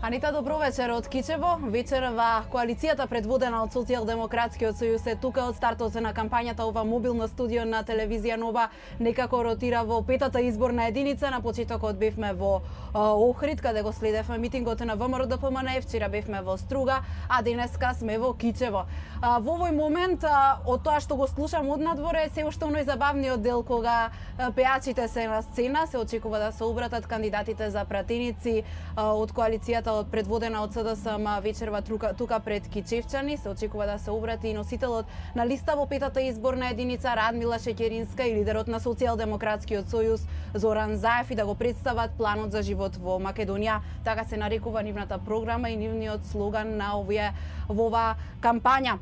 Анита, добро вечер од Кичево. Вечерва коалицијата предводена од Социјалдемократскиот сојуз е тука од стартот на кампањата. Ова мобилно студио на телевизија Нова некако ротира во петата изборна единица. На почетокот бевме во Охрид, каде го следевме митингот на ВМРО ДПМН, вчера бевме во Струга, а денеска сме во Кичево. Во овој момент, од тоа што го слушам од надворе, се уште оној забавниот дел кога пеачите се на сцена, се очекува да се обратат кандидатите за пратеници од коалицијата предводена од СДСМ вечерва тука пред Кичевчани. Се очекува да се обрати и носителот на листа во петата изборна единица Радмила Шеќеринска и лидерот на Социјалдемократскиот сојуз Зоран Заев и да го представат планот за живот во Македонија. Така се нарекува нивната програма и нивниот слоган на во оваа кампања.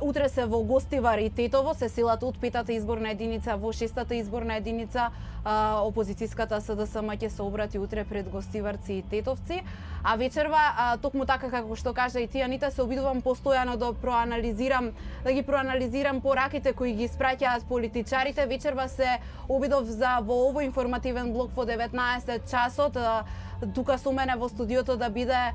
Утре се во Гостивар и Тетово се селат од петата изборна единица во шестата изборна единица. Опозицијската СДСМ ќе се обрати утре пред гостиварци и тетовци, а вечерва токму така како што кажа и ти, Анита, се обидувам постојано да ги проанализирам пораките кои ги испраќаат политичарите. Вечерва се обидов во овој информативен блок во 19 часот тука со мене во студиото да биде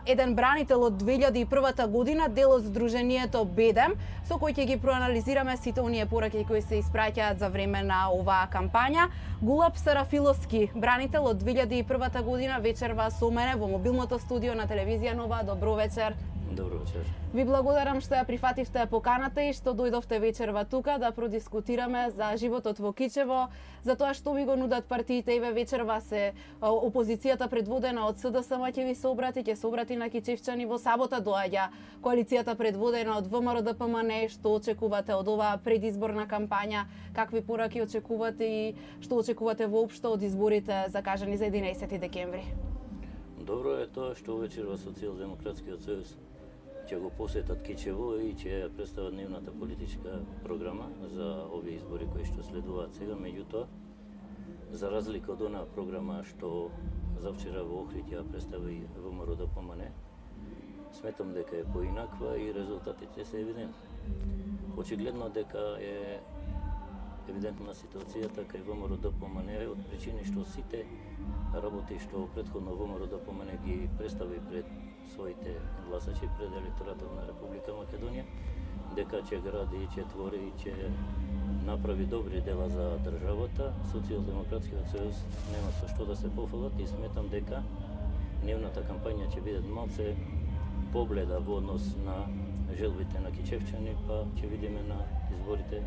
еден бранител од 2001 година, дел од Сдруженијето Бедем, со кој ќе ги проанализираме сите оние пораки кои се испраќаат за време на оваа кампања. Гулаб Сарафиловски, бранител од 2001 година, вечерва со мене во мобилното студио на телевизија Нова. Добро вечер. Добро вечер. Ви благодарам што ја прифативте поканата и што дојдовте вечерва тука да продискутираме за животот во Кичево, за тоа што ви го нудат партиите. Еве вечерва се опозицијата предводена од СДСМ ќе ви се обрати на Кичевчани. Во сабота доаѓа коалицијата предводена од ВМРО ДПМН. Што очекувате од оваа предизборна кампања? Какви пораки очекувате и што очекувате воопшто од изборите закажани за 11 декември? Добро е тоа што вечерва Социјалдемократскиот сојуз ќе го посетат Кичево и ќе представат нивната политичка програма за овие избори кои што следуваат сега. Меѓутоа, за разлика од онаа програма што завчера во Охрид ја представи ВМРО ДПМН, сметам дека е поинаква и резултатите се евидентни. Очигледно дека е евидентна ситуацијата кај ВМРО ДПМН од причини што сите работи што претходно ВМРО ДПМН ги представи пред своите гласачи, пред електоратот на Република Македонија, дека ќе гради, ќе твори и ќе направи добри дела за државата. Социјалдемократскиот сојуз нема со што да се пофалат и сметам дека нивната кампања ќе биде малце побледа во однос на желбите на кичевчани, па ќе видиме на изборите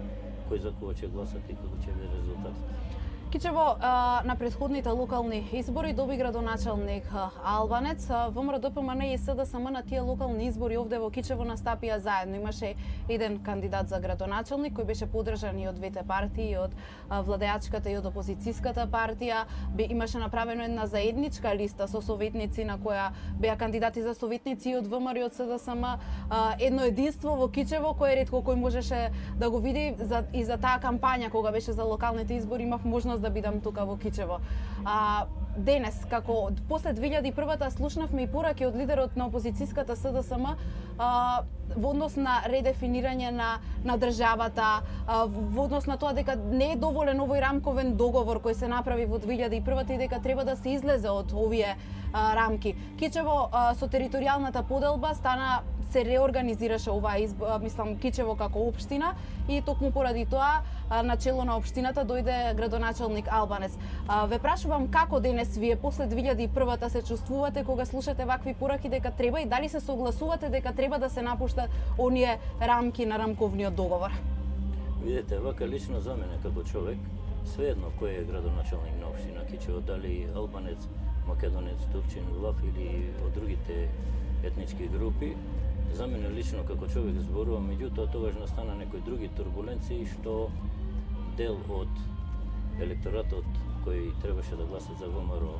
кој за кого ќе гласат и како ќе биде резултатот. Кичево на претходните локални избори доби градоначалник Албанец. ВМРО ДПМН и СДСМ на тие локални избори овде во Кичево настапија заедно. Имаше еден кандидат за градоначалник кој беше поддржан и од двете партии, од владеачката и од опозицијската партија. Имаше направено една заедничка листа со советници на која беа кандидати за советници и од ВМРО и од СДСМ. Едно единство во Кичево кое ретко кој можеше да го види и за таа кампања кога беше за локалните избори имав можност да бидам тука во Кичево. Денес, како после 2001-та слушнавме и пораки од лидерот на опозицијската СДСМ во однос на редефинирање на државата, во однос на тоа дека не е доволен овој рамковен договор кој се направи во 2001-та и дека треба да се излезе од овие рамки. Кичево со територијалната поделба се реорганизираше Кичево како општина и токму поради тоа начело на општината дојде градоначалник Албанец. Ве прашувам како денес вие после 2001-та се чувствувате кога слушате вакви пораки дека треба и дали се согласувате дека треба да се напуштат оние рамки на рамковниот договор? Видете, вака лично за мене како човек, свеедно кој е градоначалник на општина Кичево, дали албанец, македонец, турчин, влав или од другите етнички групи, за мене лично како човек зборувам, меѓутоа тогаш настана некои други турбуленции што дел од електоратот кој требаше да гласат за ВМРО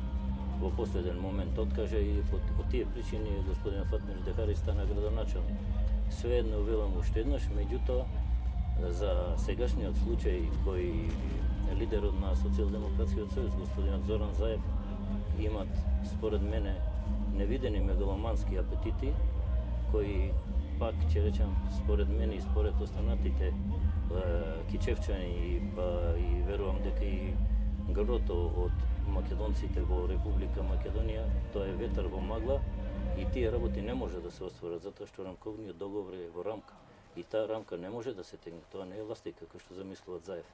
во последен момент откаже и од тие причини господин Фатмир Дехари стана градоначалник. Свеедно велам уште еднаш, меѓутоа за сегашниот случај кој лидерот на Социјалдемократскиот сојуз господин Зоран Заев имат според мене невидени мегаломански апетити кои пак ќе речам според мене и според останатите кичевчани и верувам дека и грото од македонците во Република Македонија, тоа е ветар во магла и тие работи не може да се остварат затоа што рамковниот договор е во рамка и таа рамка не може да се тегне, тоа не е еластик како што замислуваат Заев.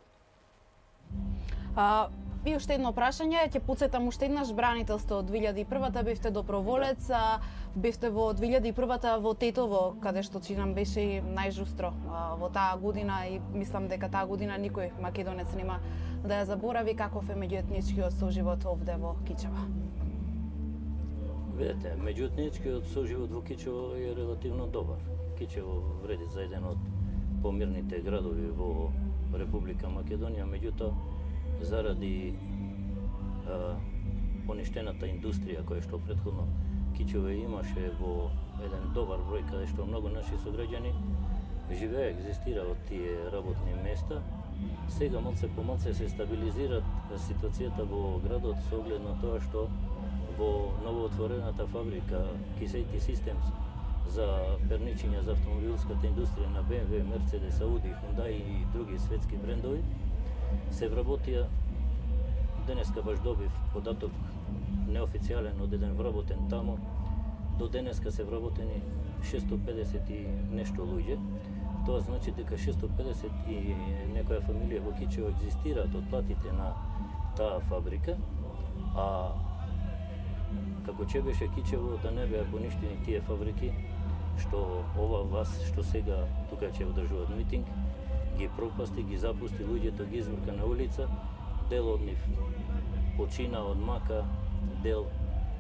И уште едно прашање, ќе потсетам уште еднаш бранителство од 2001-та бевте доброволец, бевте во 2001-та во Тетово, каде што чинам беше и најжустро во таа година и мислам дека таа година никој македонец нема да ја заборави. Каков е меѓуетничкиот соживот овде во Кичево? Видете, меѓуетничкиот соживот во Кичево е релативно добар. Кичево вреди за еден од помирните градови во Република Македонија, меѓутоа заради поништената индустрија која што претходно Кичево имаше во еден добар број каде што многу наши сограѓани живеа, екзистира од тие работни места. Сега малце по малце се стабилизираат ситуацијата во градот со оглед на тоа што во новоотворената фабрика Кисети Системс за перничиња за автомобилската индустрија на BMW, Mercedes, Audi, Hyundai и други светски брендови се вработија. Денеска баш добив податок неофицијален од еден вработен тамо. До денеска се вработени 650 и нешто луѓе. Тоа значи дека 650 и некоја фамилија во Кичево екзистираат од платите на таа фабрика, а како че беше Кичево да не беа поништени тие фабрики, што ова власт што сега тука ќе одржуваат митинг, ги пропасти, ги запусти, луѓето ги изврка на улица, дел од нив почина од мака, дел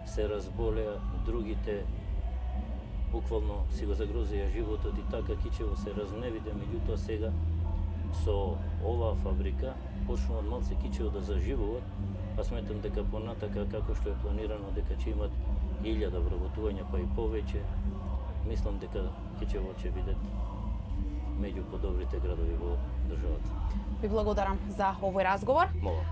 се разболеа, другите буквално си го загрозија животот и така Кичево се разневиде, меѓутоа сега со оваа фабрика почнува од малце Кичево да заживува, па сметам дека понатака како што е планирано дека ќе имат 1000 вработувања па и повеќе, мислам дека Кичево ќе биде меѓу подобрите градови во државата. Ви благодарам за овој разговор. Молам.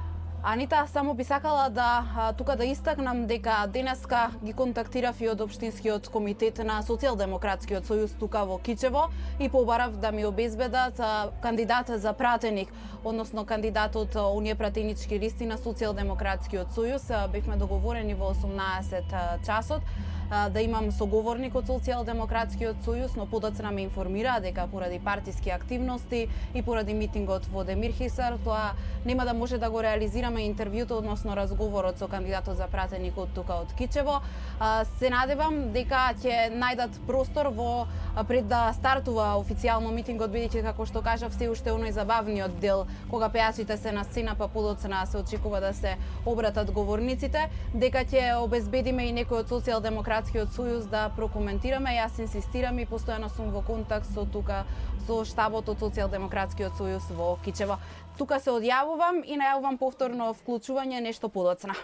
Анита, само би сакала да тука да истакнам дека денеска ги контактирав и од Општинскиот комитет на Социјалдемократскиот сојуз тука во Кичево и побарав да ми обезбедат кандидат за пратеник, односно кандидатот оние пратенички листи на Социјалдемократскиот сојуз. Бевме договорени во 18 часот да имам соговорник од Социјалдемократскиот сојуз, но подоцна ме информира дека поради партиски активности и поради митингот во Демир Хисар, тоа нема да може да го реализираме интервјуто, односно разговорот со кандидатот за пратеник од тука од Кичево. Се надевам дека ќе најдат простор во пред да стартува официјално митингот, бидејќи како што кажав се уште оној забавниот дел кога пејачите се на сцена, па подоцна се очекува да се обратат говорниците, дека ќе обезбедиме и некој од Социјалдемократскиот сојуз да прокоментираме. Јас инсистирам и постојано сум во контакт со тука со штабот од Социјалдемократскиот сојуз во Кичево. Тука се одјавувам и најавувам повторно вклучување нешто подоцна.